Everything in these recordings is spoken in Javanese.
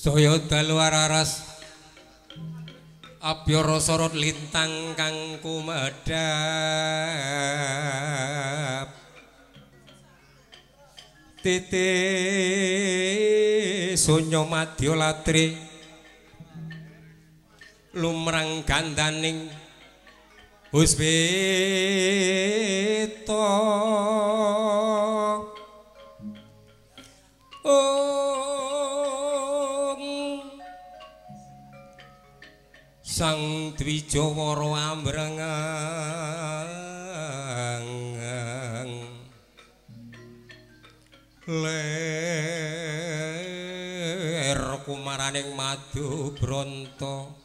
Saya dalu araras Abhyara sorot lintang kang kumedhap titi sunya madya latri lumrang gandaning Puspita Sang Dwijawara ambrengang ler kumaraning madu bronto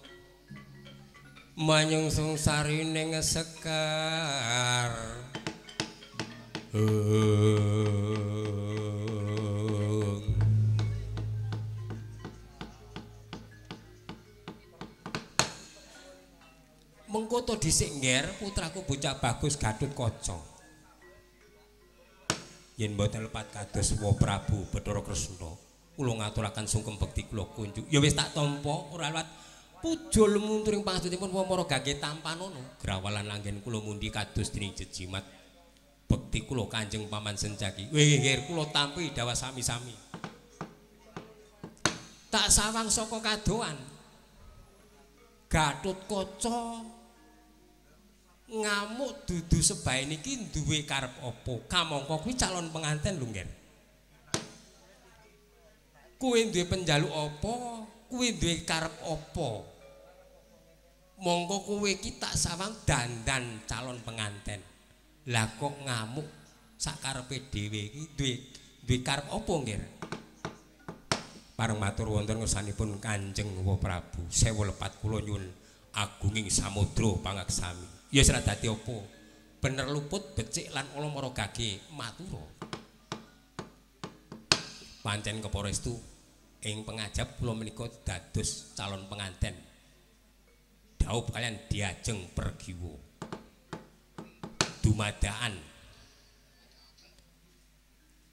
manyungsung sarining sekar mengko to dhisik ngger putraku bocah bagus Gatotkaca yen mboten lepat kados Wa Prabu Bathara Kresna kula ngaturaken sungkem bekti kula kunjuk ya wis tak tampa ora liwat puja lumunturing pangastutenipun Wamara Gage Tampanana grawalan langgen kula mundi kados dening jejimat bekti kula Kanjeng Paman Sencaki nggih kula tampi dawa sami-sami tak sawang saka kadoan Gatotkaca ngamuk dudu sebae niki duwe karep apa kamangka kuwi calon penganten lho ngger kuwi duwe penjaluk apa kuwi duwe karep apa mongko kowe iki tak sawang dandan calon penganten lah kok ngamuk sakarepe dhewe iki duwe karep apa ngger pareng matur wonten ngersanipun Kanjeng Wa Prabu sewu lepat kula nyuwun agunging samudra pangaksami ya ora dadi apa bener luput becik lan Wamara Gage matura pancen keparestu ing pengajap kula menika dados calon penganten dhaup kalian diajeng pergiwa dumadaan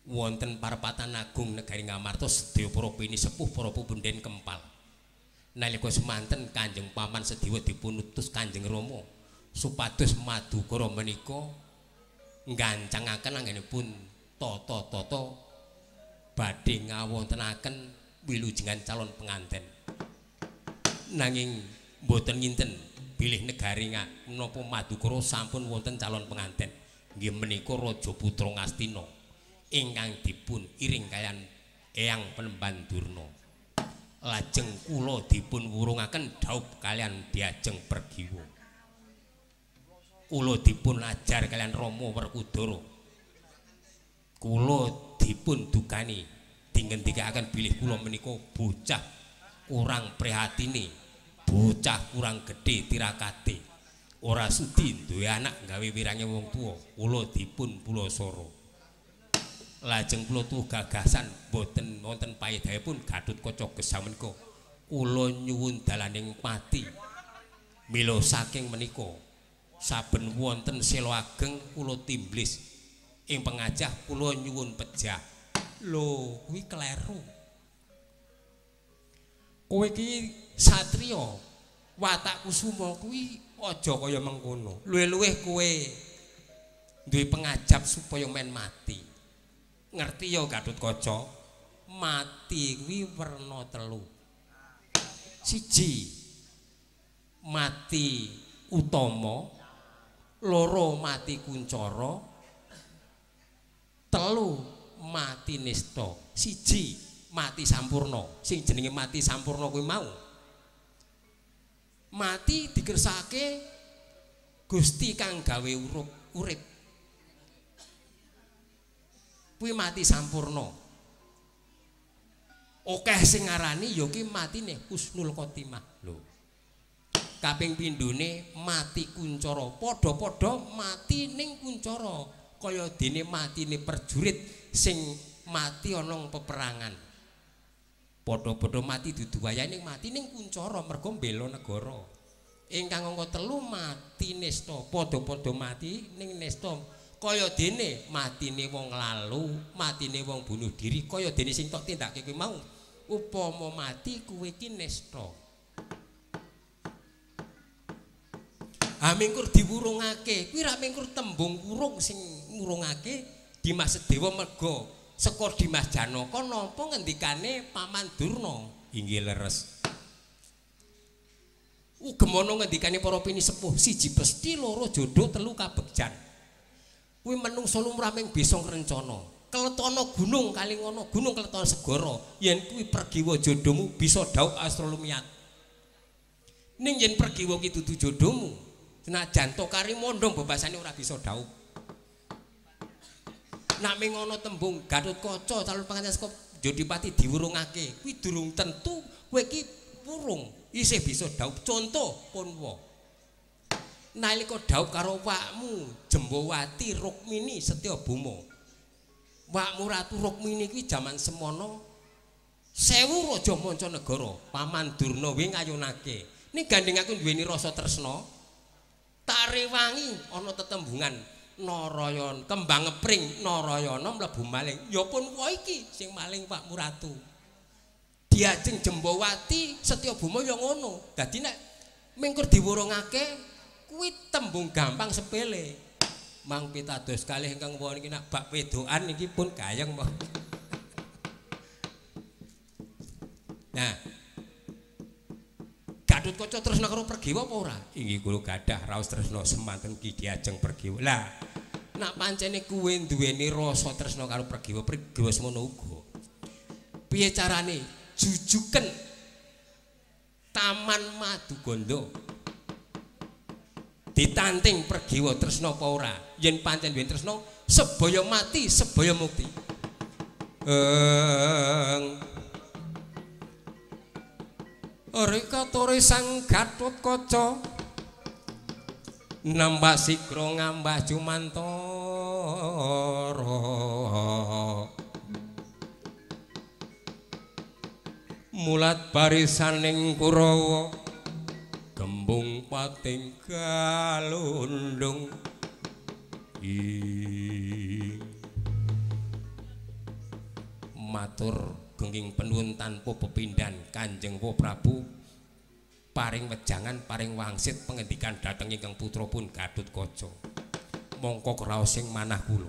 wonten parepatan agung negari Ngamarta sedaya para pini sepuh para punden kempal nalika semanten Kanjeng Paman Sediwa dipun utus Kanjeng Rama supados Madukara menika nggancangaken anggenipun tata-tata badhe ngawontenaken wilujengan calon penganten nanging mboten nginten bilih negari menapa Madukara sampun wonten calon penganten nggih menika Raja Putra Ngastina ingkang dipun iring kalian Eyang Penemban Durna lajeng kula dipun wurungaken dhaup kalian diajeng pergiwa kula dipun ajar kalian Rama Werkudara kula dipun dukani dingendikaken bilih kula menika bocah kurang prihatine bocah kurang gedhe tirakate ora sudi duwe anak gawe wirange wong tuwa kula dipun pulasara lajeng kula tuh gagasan boten wonten paedahipun Gatotkaca gesang menika kula nyuwun dalaning pati mila saking menika saben wonten sela ageng kula timblis ing pengajah kula nyuwun pejah lho kuwi kleru kowe iki satriya watak kusuma kuwi aja kaya mengkono luwih-luwih kowe duwe pengajap supaya men mati ngerti ya Gatotkaca mati kuwi werna telu siji mati utama loro mati kuncara telu mati nista siji mati sampurna sing jenenge mati sampurna kuwi mau mati dikersake Gusti kang gawe urip kuwi mati sampurna akeh sing ngarani ya ki matine husnul khotimah lho kaping pindhone mati kuncara padha-padha mati ning kuncara kaya dene matine prajurit sing mati ana ing peperangan padha-padha mati dudu wayahe ning mati ning kuncara mergo mbela negara ingkang angka 3 mati nista padha-padha mati ning nista kaya dene matine wong lalu matine wong bunuh diri kaya dene sing tok tindake kuwi mau upama mati kuwi iki nista. Mingkur diwurungake kuwi ra mingkur tembung wurung sing ngurungake Dimas Sedewa merga saka Dimas Janaka nampa ngendikane Paman Durna inggih leres. Gemono ngendikane para pini sepuh siji pesthi loro jodho telu kabegjan. Kuwi menungsa lumrah ming bisa ngrencana. Keletono gunung kalingono gunung keletono segara yen kuwi pergiwa jodhomu bisa dhaup asrolumiat. Ning yen pergiwa ki dudu jodhomu senajan Tokari Mondong bebasane ora bisa dhaup. Nak ming ana tembung Gatotkaca calon panganten saka Jodipati diwurungake kuwi durung tentu kowe iki wurung isih bisa dhaup. Contoh Punwa nalika dhaup karo wakmu Jembawati Rukmini Setyabama. Wakmu Ratu Rukmini kuwi jaman semono 1000 raja mancanegara Paman Durna kuwi ngayunake ning gandeng aku duweni rasa tresna tak rewangi ana tetembungan Narayana kembang ngepring Narayana mlebu maling ya pun wae iki sing maling Pakmu Ratu diajeng Jembawati Setyabama ya ngono dadi nek mingkur diwurungake kuwi tembung gampang sepele mang pitados kalih ingkang wonten iki nak bab wedokan iki pun gayeng mah. Nah Gatotkaca tresna karo Pergiwa apa ora? Inggih kula gadah raos tresna semanten Ki Diajeng Pergiwa. Lah, nak pancene kuwe duweni rasa tresna karo Pergiwa, Pergiwa semono uga. Piye carane jujuken Taman Maduganda? Ditanting Pergiwa tresna apa ora? Yen pancen duweni tresna, sebaya mati, sebaya mukti. Rikatore sang Gatotkaca nambah sigra ngambah Jumantara mulat barisaning Kurawa gembung pating galundung matur genging penuwun tanpa pepindhan Kanjeng Prabu paring wejangan paring wangsit pengendikan dhateng ingkang putra pun Gatotkaca mongko kraos sing manah kula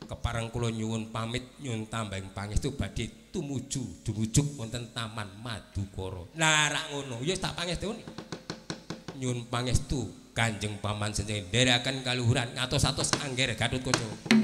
kepareng kula nyuwun pamit nyuwun tambahing pangestu badhe dumujuk wonten Taman Madukara. Lah rak ngono ya tak pangestuni nyuwun pangestu Kanjeng Paman Senjaya nderekaken kaluhuran ngatos-atos angger Gatotkaca.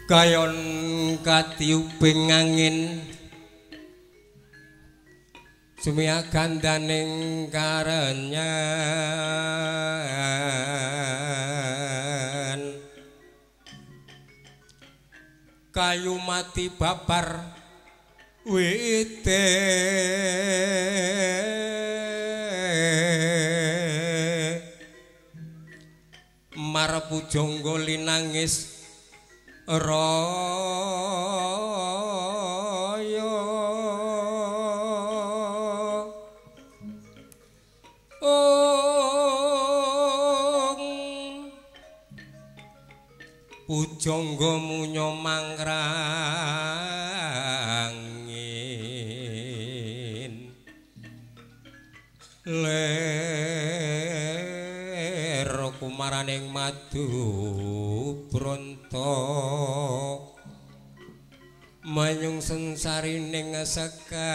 Kayon katiuping angin Sumia gandaning karenyan kayu mati babar wite marep jonggo linangis raya pujangga munyo mangrangin ler kumaraning madu bronto manyung sensarining sekar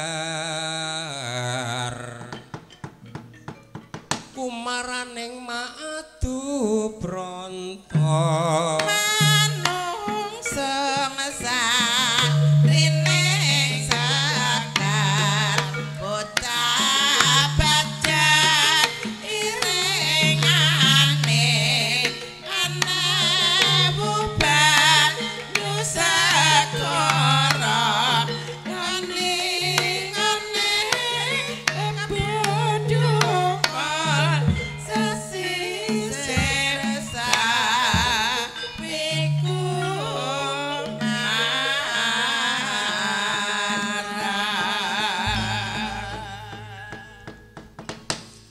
kumaraning madu bronto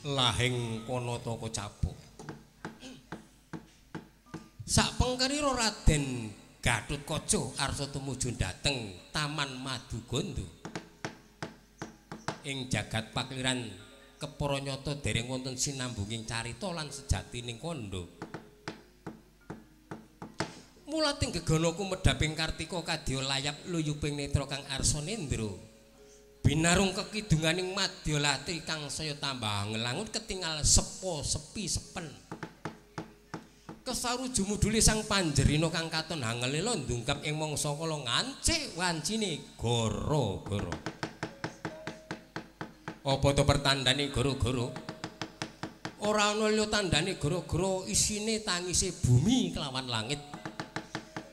lahing kono toko cabuk sak pengkerira Raden Gatotkaca arsa tumuju dhateng Taman Madugondo ing jagat pakliran Keparanyata dereng wonten sinambunging carita lan sejatining kandha mulating geganaku medhaping Kartika kadya layap luyuping netra kang arsa nendra binarung kekidunganing Madyalati kang saya tambah ngelangun ketingal sepo sepi sepen kesaru jumudule sang Panjerina kang katon hangelela ndungkap ing mangsa kala ngancik wancine gara-gara apa to pertandane gara-gara ora ana liya tandane gara-gara isine tangise bumi kelawan langit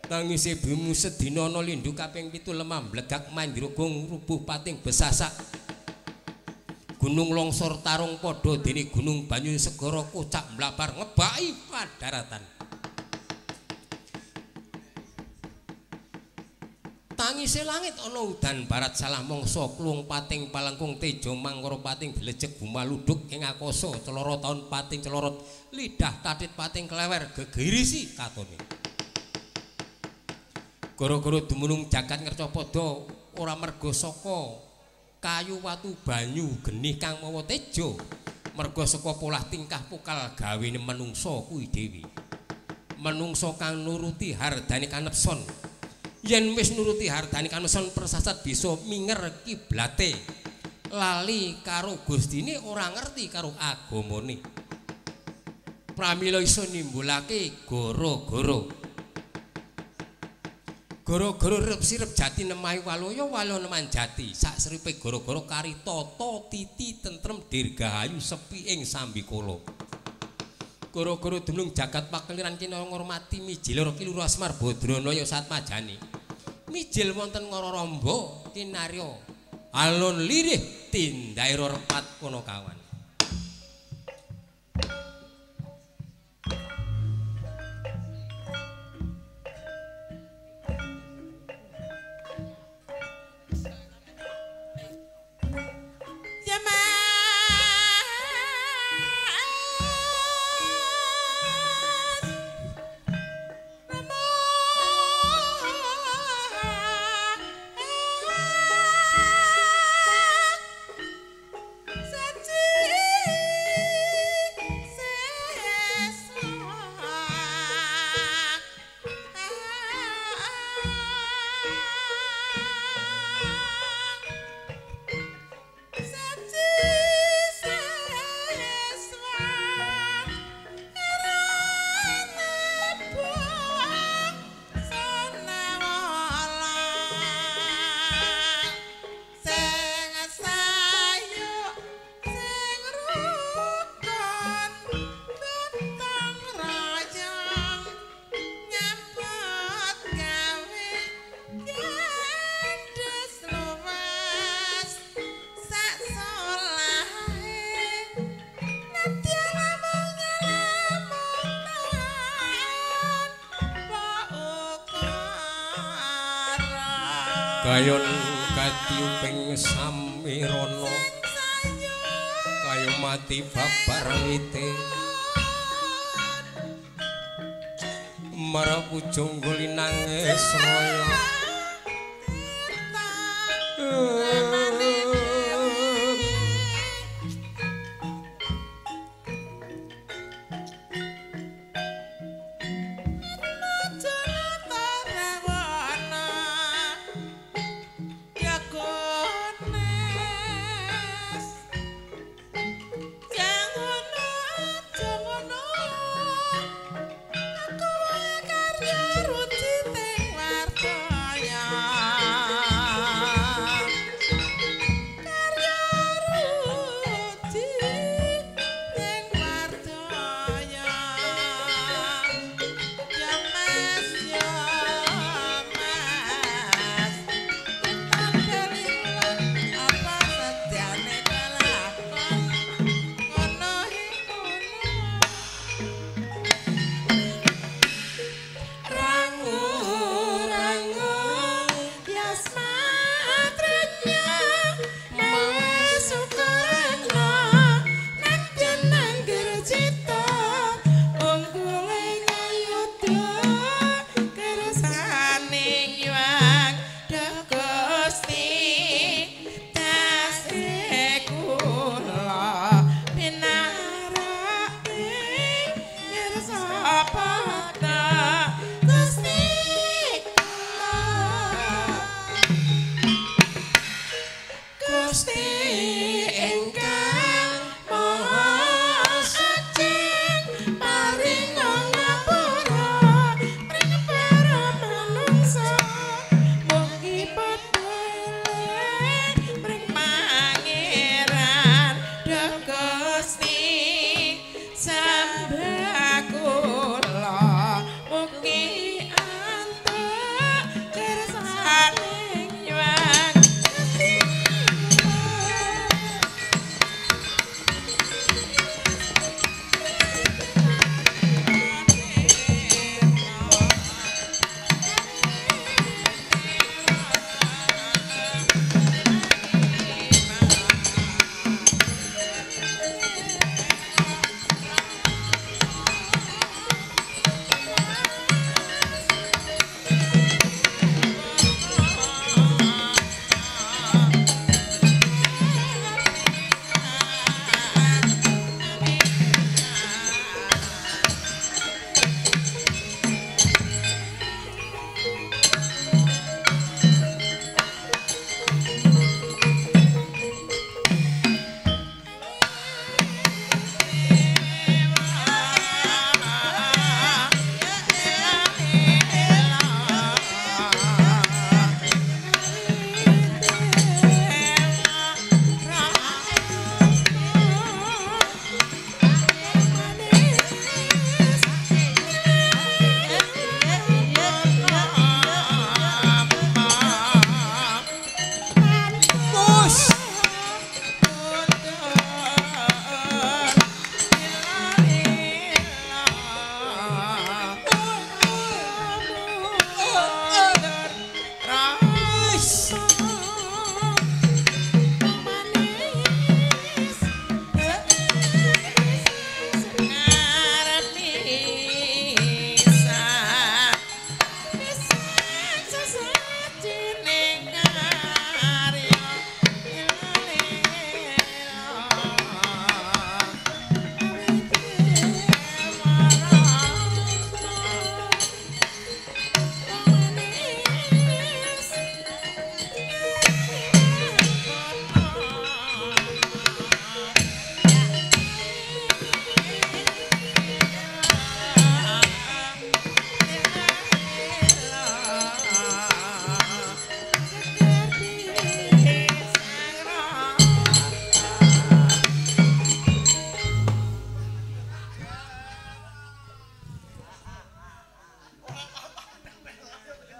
tangise bumi sedina ana lindhu kaping 7 lemah blegak mandiragung rubuh pating besasak gunung longsor tarung padha dene gunung banyu segara kocak mlabar ngebaki padaratan tangise langit ana udan barat salah mangsa klung pating palengkung teja mangkara pating blejeg bumaluduk ing akasa celoro taun pating celorot lidah tatit pating klewer gegirisi katone gara-gara dumunung jagat ngercapada ora merga saka kayu watu banyu genih kang mawa teja merga saka polah tingkah pokal gawene manungsa kuwi dhewe manungsa kang nuruti hardane kanepson yen wis nuruti hardane kanepson persasat bisa minger kiblate lali karo gustine ora ngerti karo agamane pramila iso nimbulake gara-gara rep sirep jati nemahi waloya walo neman jati sak seripe gara-gara kari tata titi tentrem dirgahayu sepi ing sambikala gara-gara dunung jagat pakeliran kina ngormati mijil kiluru asmar badranaya satmajane mijil wonten Ngororamba kinarya alun lirih tindaira repat kono kawan Saji gayon katiuping samirana kaya mati babar wite marang ujung gulinangis raya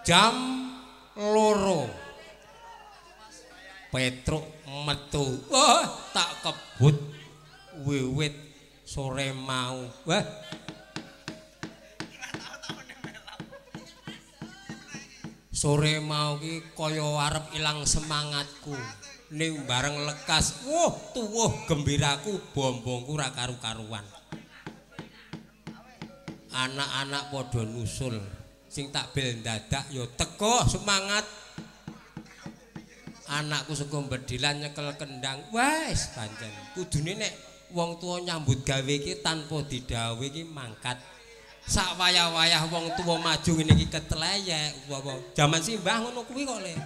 jam loro Petruk metu wah tak kebut wiwit sore mau wah Sore mau ki kaya arep ilang semangatku. Ning bareng lekas, tuwuh gembiraku, bombongku ra karu-karuan. Anak-anak padha nusul. Sing tak bel dadak ya teko semangat. Anakku saka Bedilan nyekel kendang. Wes pancen kudune nek wong tuwa nyambut gawe iki tanpa didhawuhi iki mangkat. Sak wayah-wayah wong tuwa maju ngene iki ketleyek apa. Jaman simbah ngono kuwi kok Le.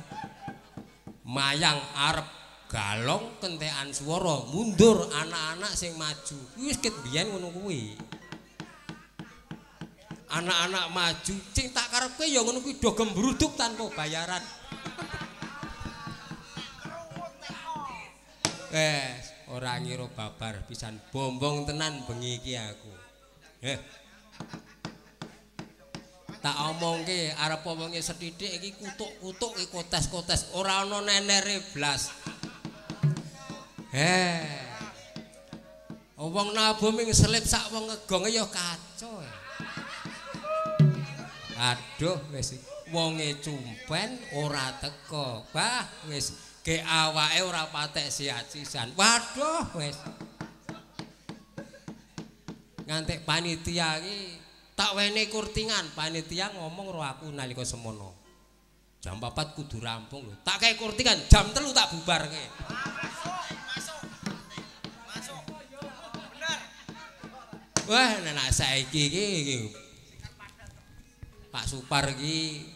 Mayang arep galong kentekan swara mundur anak-anak sing maju. Wis ket biyen ngono kuwi. Anak-anak maju sing tak karepke ya ngono kuwi do gembruduk tanpa bayaran. Ora ngira babar pisan bombong tenan bengi iki aku. Tak omongke arep omonge sethithik iki kutuk-kutuk iki kotes-kotes ora ana nenere blas. Wong nabo ming selip sak wong ngegonge ya kacau. Aduh wis wonge cumpen ora teko. Bah wis ge awake ora patek siat-sisan. Waduh wis. Ngantek panitia iki tak wene kurtingan, panitia ngomong karo aku nalika semono. Jam 4 kudu rampung lho. Tak kae kurtingan, jam 3 tak bubarke. Masuk. Bener. Wah, nek saiki iki Pak Supar iki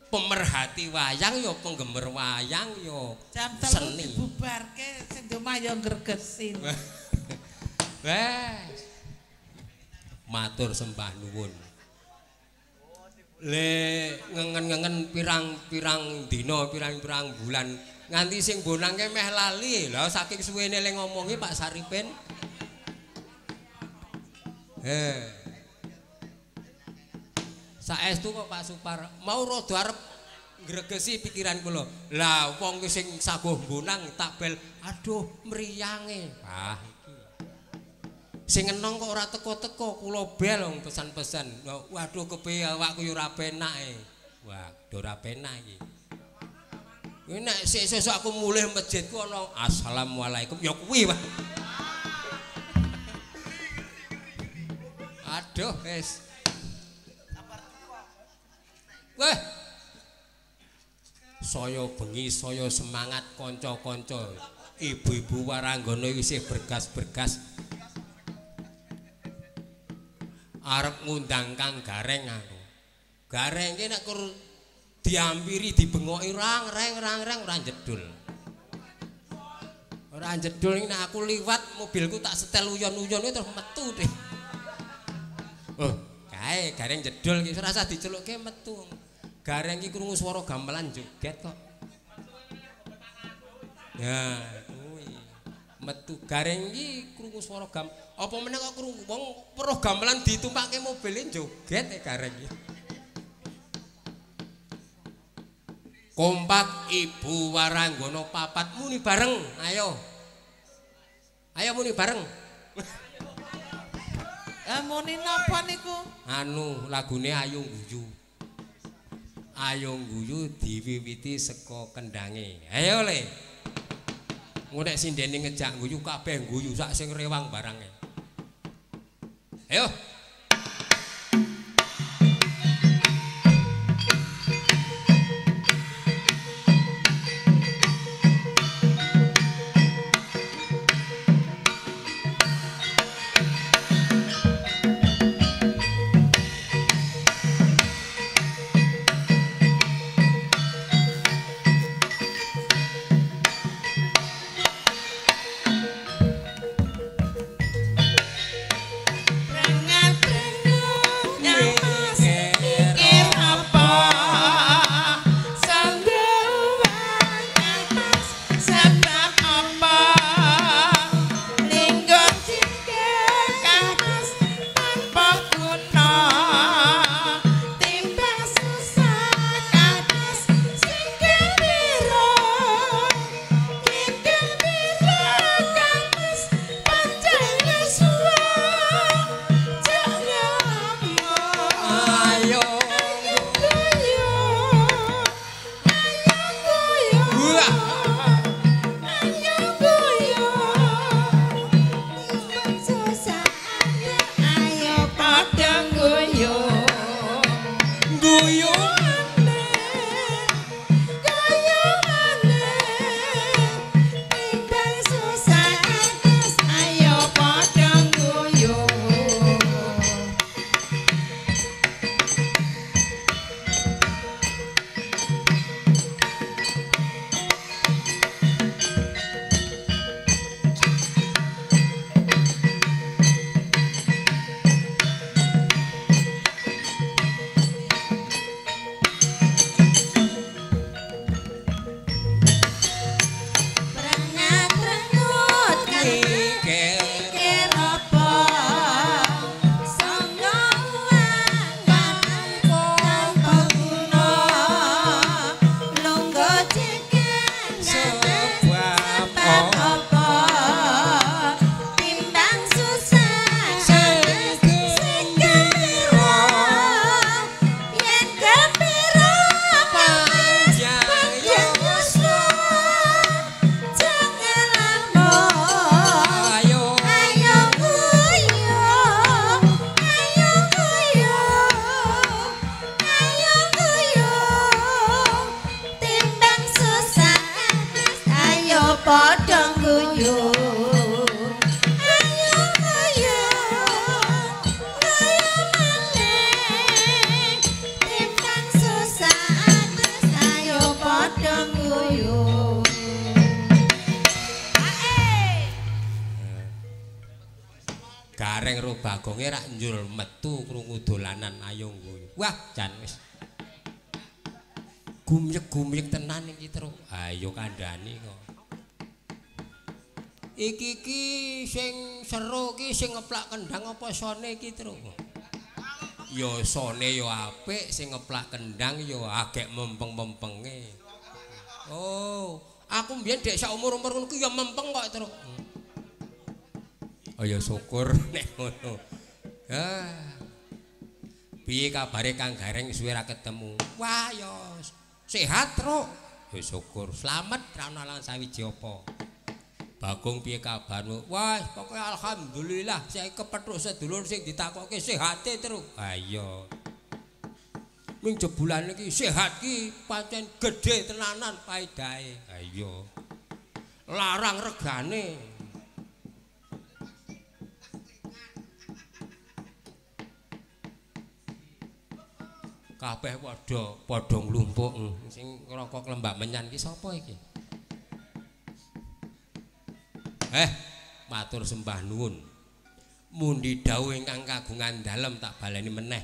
pemerhati wayang ya penggemar wayang ya jam 3 seni. Dibubarke sing cuma ya gregesin. Wes. Matur sembah nuwun. Le ngengen-ngengen pirang-pirang dina, pirang-pirang bulan nganti sing bonangke meh lali. Lah saking suwene le ngomongi Pak Saripin. Saestu kok Pak Supar mau rada arep gregesi pikiran kula. Lah wong sing saguh bonang tak bel aduh mriyange. Wah sing enong kok ora teko-teko kula bel wong pesan-pesan. Waduh kepiye awakku yo ora penak Wah, ora penak iki. Kuwi nek sesuk aku mulih masjidku ana assalamualaikum ya kuwi Pak. Aduh wis. Wah. Saya bengi saya semangat kanca-kanca. Ibu-ibu waranggana isih bergas-bergas. Arep ngundang Kang Gareng aku. Gareng ki nek kur diampiri dibengoki rang-reng ora jedul. Ora jedul nek aku liwat mobilku tak setel uyon-uyon terus metu deh. Oh, kae Gareng jedul ki ora usah dicelukke metu. Gareng ki krungu swara gamelan joget kok. Ya, kuwi. Metu Gareng ki krungu swara gamelan. Apa meneh kok krungu wong weruh gamelan ditumpake mobile joget Gareng iki. Kompak Ibu Waranggana papat muni bareng, ayo. Ayo muni bareng. Muni napa niku? Anu lagune Ayo Guyu. Ayo Guyu diwiwiti saka kendange. Ayo Le. Ngonek sindene ngejak guyu kabeh guyu sak sing rewang barange. Ayo. Rengat Gareng ro Bagonge rak njul metu krungu dolanan ayo ngguyu. Wah, jan wis. Gumyek-gumyek tenan iki, Truk. Ayo kandhani kok. Iki sing seru ki sing ngeplak kendang apa sone iki, Truk? Ya sone ya apik, sing ngeplak kendang ya agek mempeng-mempenge. Oh, aku mbiyen dek sak umur-umur ngono ku ya mempeng kok, Truk. Oh ya syukur nek ngono. Piye kabare Kang Gareng suwe ra ketemu? Wah ya sehat, Truk. Ya syukur, slamet ra ono lan sawiji apa. Bagong piye kabarmu? Wah, pokoke alhamdulillah saya kepethuk sedulur sing ditakokke sehate, Truk. Ha iya. Ming jebulan iki sehat ki pancen gedhe tenanan paedahe. Ha iya. Larang regane. Kabeh padha nglumpuk. Sing ngrokok lembak menyan ki sapa iki? Matur sembah nuwun. Mundi dawuh ingkang kagungan dalem tak baleni meneh.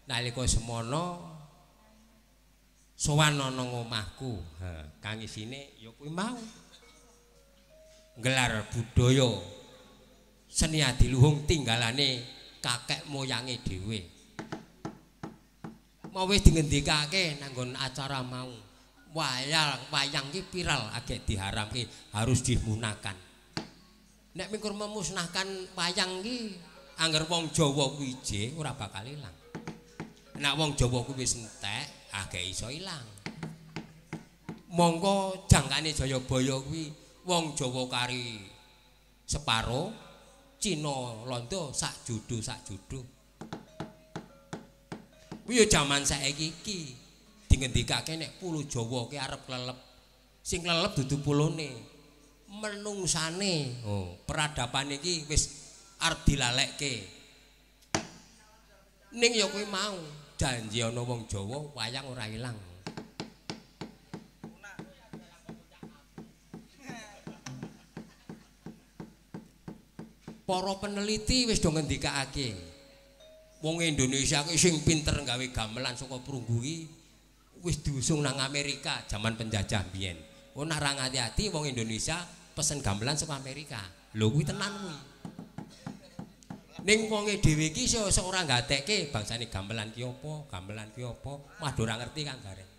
Nalika semono sowan ana ngomahku. Kang isine ya kuwi mau. Gelar budaya seni adiluhung tinggalane kakek moyange dhewe. Mau wis dingendikake nanggon acara mau. Wayang ki viral agek diharamke harus dimusnahkan. Nek mingkur memusnahkan wayang ki angger wong Jawa kuwi ije ora bakal ilang. Nek wong Jawa kuwi wis entek agek iso ilang. Monggo jangkane Jayabaya kuwi wong Jawa kari separo, Cina Londo sak judo. Kuwi ya jaman saiki iki dingendikake nek pulo Jawa ki arep klelep. Sing klelep dudu pulone, menungsane. Oh, peradaban iki wis arep dilalekke. Ning ya kuwi mau janji ana wong Jawa wayang ora ilang. Para peneliti wis do ngendikake wong Indonesia ki sing pinter gawe gamelan saka prunggu ki wis diusung nang Amerika zaman penjajah biyen. Nek ora ngati-ati wong Indonesia pesen gamelan saka Amerika. Lho kuwi tenan kuwi. Ning wonge dhewe iki iso ora gatekke bangsane gamelan ki apa, waduh ora ngerti Kang Gareng.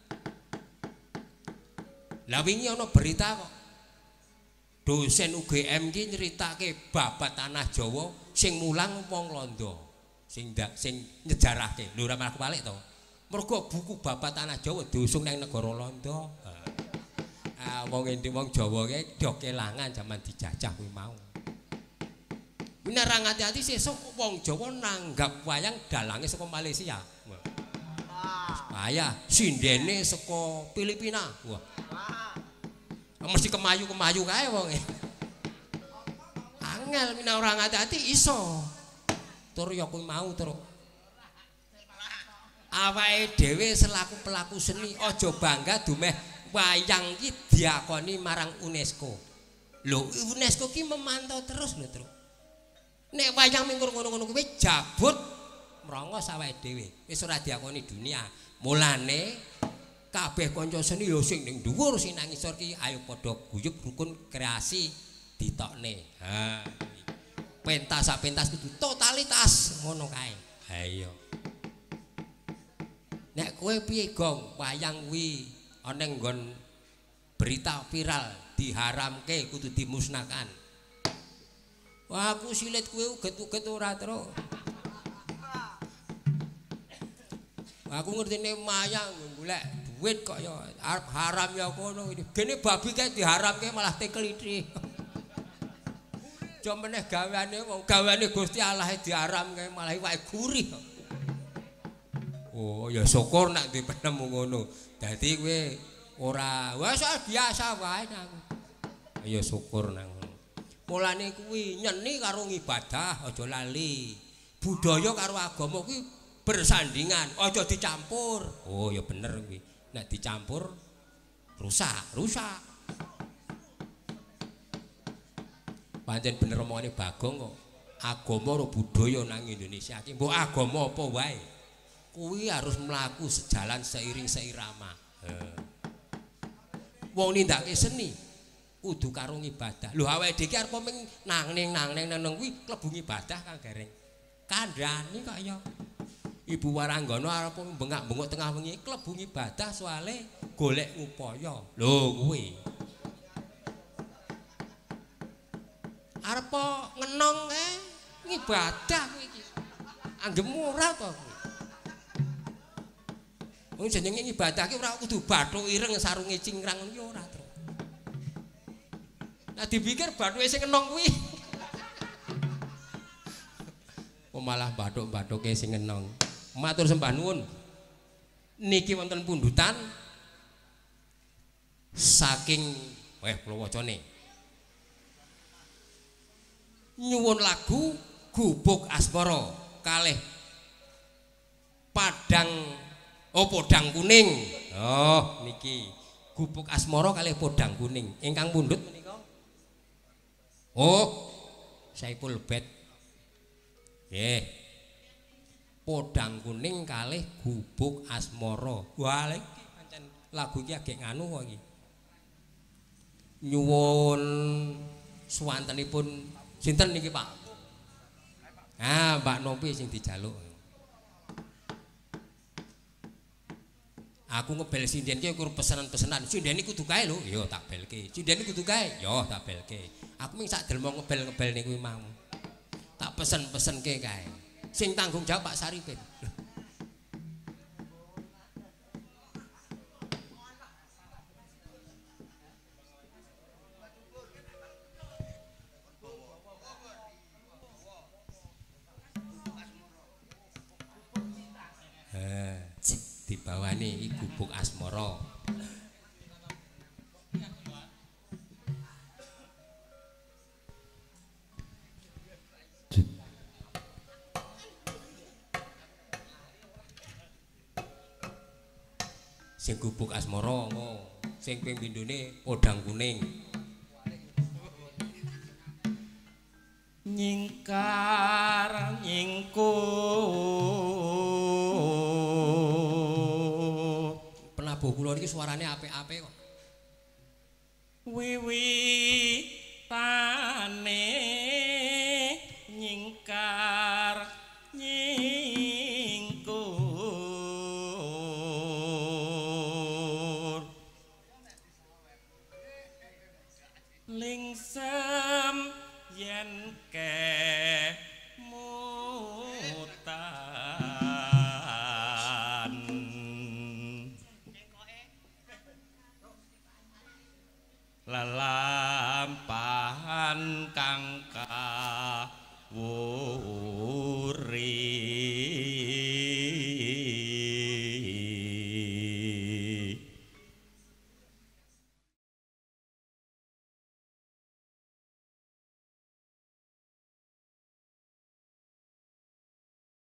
Lah wingi ana berita kok. Dosen UGM ki nyeritake babat tanah Jawa sing mulang wong Londo. Sing nyejarahke. Lho ora malah kebalik to. Mergo buku babat tanah Jawa diusung nang negara Londo. Wong Jawa ki do kelangan zaman dijajah kuwi mau. Nek ra ngati-ati sesuk wong Jawa nanggap wayang dalange saka Malaysia. Wah. Sindene saka Filipina. Wah. Mesti kemayu-kemayu kae wong. Angel nek ora ngati-ati iso. Tur ya kuwi mau terus. Awake dhewe selaku pelaku seni aja bangga dumeh wayang iki diakoni marang UNESCO. Lho, UNESCO ki memantau terus lho, Truk. Nek wayang mingkur ngono-ngono kuwi jabut mrongos awake dhewe. Wis ora diakoni dunia. Mulane kabeh kanca seni ya sing ning dhuwur sing nang ngisor ki ayo padha guyub rukun kreasi ditokne. Ha. Pentas sak pentas kudu totalitas ngono kae. Ha iya. Nek kowe piye Gong wayang kuwi ana nggon berita viral diharamke kudu dimusnahkan. Wah aku silit kowe uget-uget ora terus. Aku ngertine mayang golek duit kok ya arep haram ya kono. Gene babi kae diharamke malah tekliti. Meneh gaweane wong gaweane Gusti Allah diharamke malah iwake gurih. Oh ya syukur nek dipenemu ngono. Dadi kowe ora wis biasa wae nang. Ya syukur nang. Mulane kuwi nyeni karo ngibadah aja lali. Budaya karo agama kuwi bersandingan, aja dicampur. Oh ya bener kuwi. Nek dicampur rusak. Pancen bener omongane Bagong kok. agama karo budaya nang Indonesia iki mbok agama apa wae kuwi harus mlaku sejalan seiring seirama. Wong nindakake seni kudu karo ibadah. Lho awake dhewe iki arep ming nang kuwi klebu ibadah Kang Gareng. Kandhani kok ya. Ibu Waranggana arep bengak-bengok tengah wengi klebu ibadah soale golek upaya. Lho kuwi. Arep ngenong ngibadah kowe iki. Anggem ora to. Wong jenenge ibadah ki ora kudu bathuk ireng sarunge cingkrang iki ora, Tru. Nah dipikir bathuke sing enong kuwi. Kok malah bathuk-bathuke sing enong. Matur sembah nuwun. Niki wonten pundutan saking kula wacane. Nyuwun lagu Gubuk Asmara kalih Padang Podang Kuning. Oh, niki Gubuk Asmara kalih Podang Kuning. Ingkang pundhut menika. Oh, Saipul Bet. Nggih. Podang Kuning kalih Gubuk Asmara. Wah, iki pancen lagu iki agek nganu kok iki. Nyuwun suwantenipun sinten niki, Pak? Ah, Mbak Nopi sing dijaluk. Aku ngebel sinden ki ukur pesanan-pesanan. Sinden iki kudu kae lho. Ya tak belke. Sinden iki kudu kae. Ya tak belke. Aku ming sak delmo ngebel-ngebel niku mau. Tak pesen-pesenke kae. Sing tanggung jawab Pak Saripin. Dibawani Gubuk Asmara. Sing Gubuk Asmara sing ping pindhone Podang Kuning. Nyingkar penabuh kula niki suarane apik-apik kok. Wiwitane nyingkar nyingkur lingsem yen kemutan lala